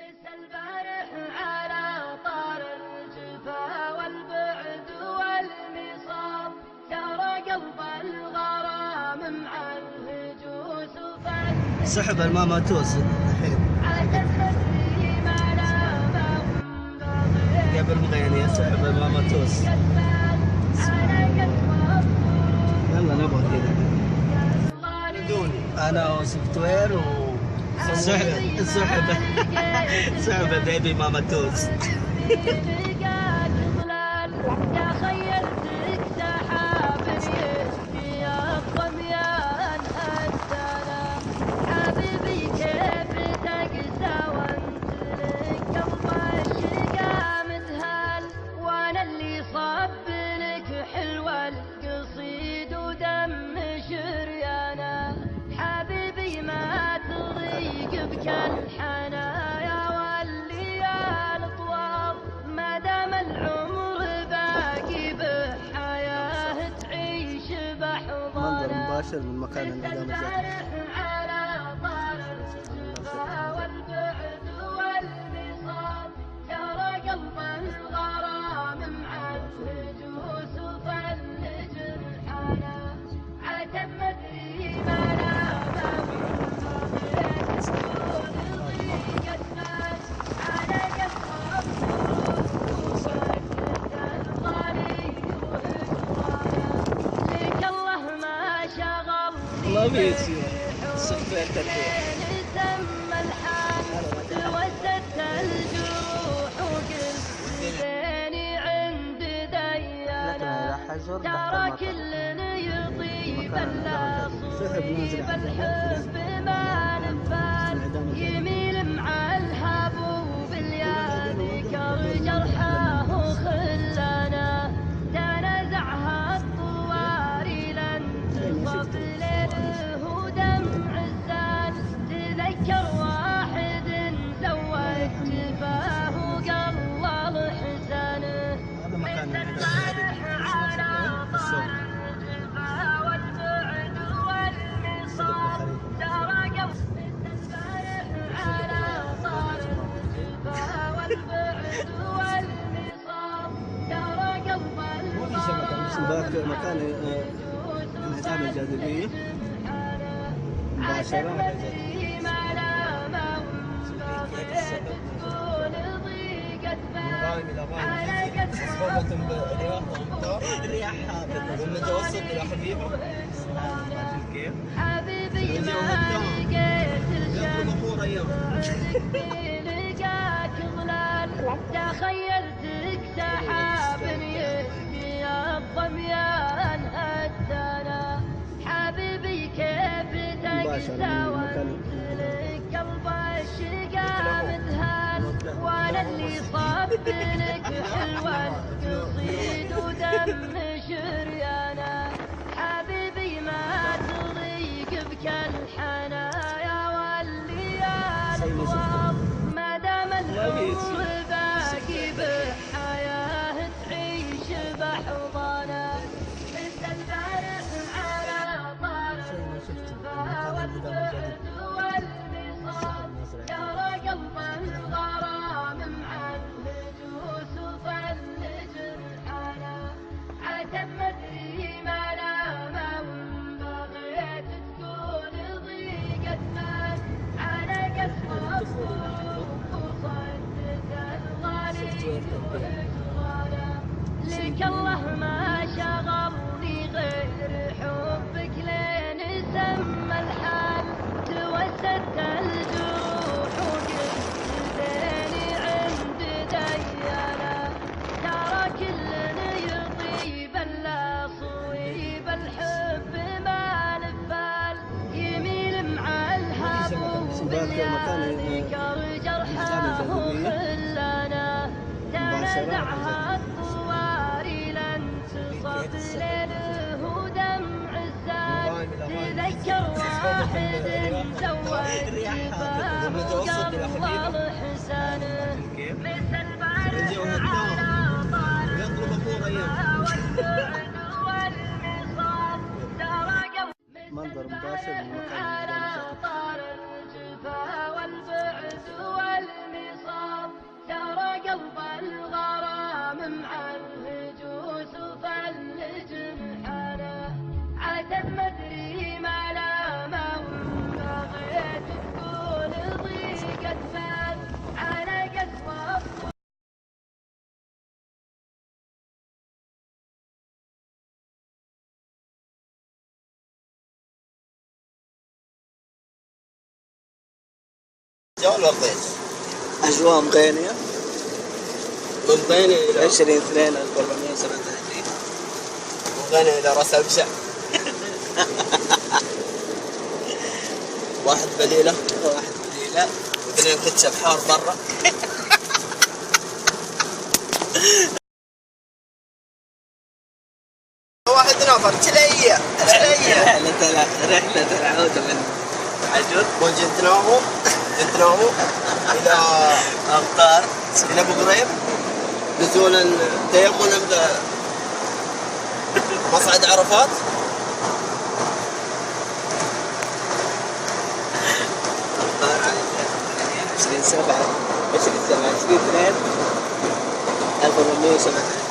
مس البارح على طار الجفا والبعد والمصاب، ترى قلب الغرام مع الهجوس سحب الماماتوس الحين قبل مغيني سحب الماماتوس. يلا نبغى كذا انا وسوفت وير سحب بيبي ماماتوس. الحنايا والليال طوال، ما دام العمر باقي بحياه تعيش بحضانه. منظر مباشر من مكان النظام الذاتي. على طار الجفا والبعد والمصاب، ترى قلب الغرام مع الهجوس فالجرحانه. عتب مدري ما ميسي سوفت سمى الحال، توسدت الجروح وقلت بيني عند ديانا، ترى كل يطيب الا صويب الحب ما نفال، يميل مع الهبوب الياذكر جرحاه وخلانا، تنازعها الطواري لن تصب تذكر واحد زوج جفاه وقلل حسانه. مثل البارح على طار الجفا والبعد والمصاب، ترى قلب البارح على طار الجفا والبعد والمصاب، ترى قلب ذاك مكان انعدام الجاذبية مباشرة. الرياح هابطة والمتوسط إلى حبيبه كيف؟ حبيبي ما لقيت الشمس لقاك ظلال، تخيلتك سحاب يسقي الظميان هدانا. حبيبي كيف تقسى وانت لك قلب الشقا مذهال، وانا اللي صاب لك حلوة القصيد ودم شريانا. حبيبي ما تضيق بك الحنايا والليال طوال، ما دام العمر باقي بحياه تعيش بحضانه. مثل البارح على طار الجفا والبعد والمصاب، ترى قلب الغرام مع الهجوس فالجرحانه. عتب مدري ما نام بغيت تكون ضيقت ناس على قسوة الظروف وصدت الغالي وهجرانه. لك الله ما شغلني غير حبك لين سمى الحال، توسدت الجروح وقلت بيني عند ديانا، ترى كل يطيب الا صويب الحب ما نفال، يميل مع الهبوب الياذكر جرحاه وخلانا، تنازعها الطواري لن تصب ليله ودمع الزاد، تذكر واحد زوج جفاه وقلل حسانه. مثل البارح على طار الجفا والبعد والمصاب، ترى قلب منظر مباشر من مكان على طار الجفا والبعد والمصاب. ولا رضيت؟ أجواء مغينية. مغينية إلى 20/2/1437. مغينية إلى رأس أبشع. واحد بليلة واثنين كتشب حار برا. واحد نفر تلية رحلة العودة من عجل وجدناهم إلى أمطار إلى أبو قريب نزولا تيمنا مصعد عرفات. 20/7/20/2/1437.